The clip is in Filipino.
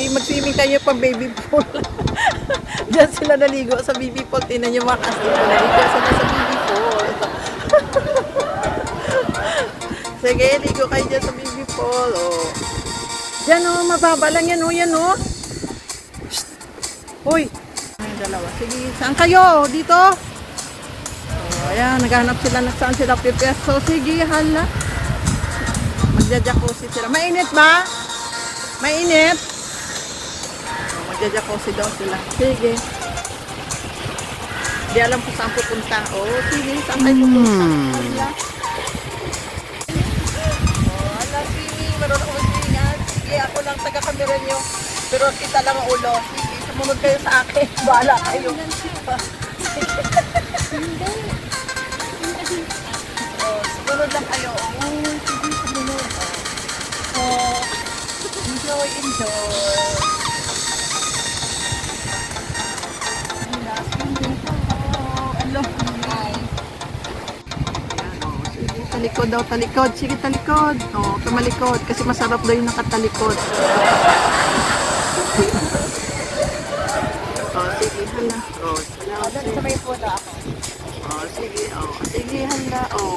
sige, mag-swimming kayo pang baby pool. Diyan sila naligo sa baby pool. Tingnan nyo mga kasi naligo sila sa baby pool. Sige, ligo kayo dyan sa baby pool. Oh. Diyan oh, mababa lang yan oh, yan oh. Hoy. Ay, dalawa. Sige, saan kayo? Dito? Oh, ayan, naghanap sila na saan sila pipeso. Sige, hala. Magja-jacuzzi sila. Mainit ba? Mainit? Oh, magja-jacuzzi daw sila. Sige. Di alam ko saan pupunta. Oh, sige, saan tayo pupunta? Hala. Oh, hala, swimming. Marunong ako mag-swimming. Sige, ako lang taga-camera nyo. Pero kita lang ang ulo. Sige, sumunod kayo sa akin. Bahala kayo. Oh, sumunod lang kayo. Oh, sige, sumunod. Oh, enjoy, enjoy. Talikod daw, talikod. Sige, talikod. Oh, tumalikod. Kasi masarap daw yung nakatalikod. Oh, sige, hala. Oh, hala. Sa may puno ako. Oh, sige. Oh, sige, hala. Oh.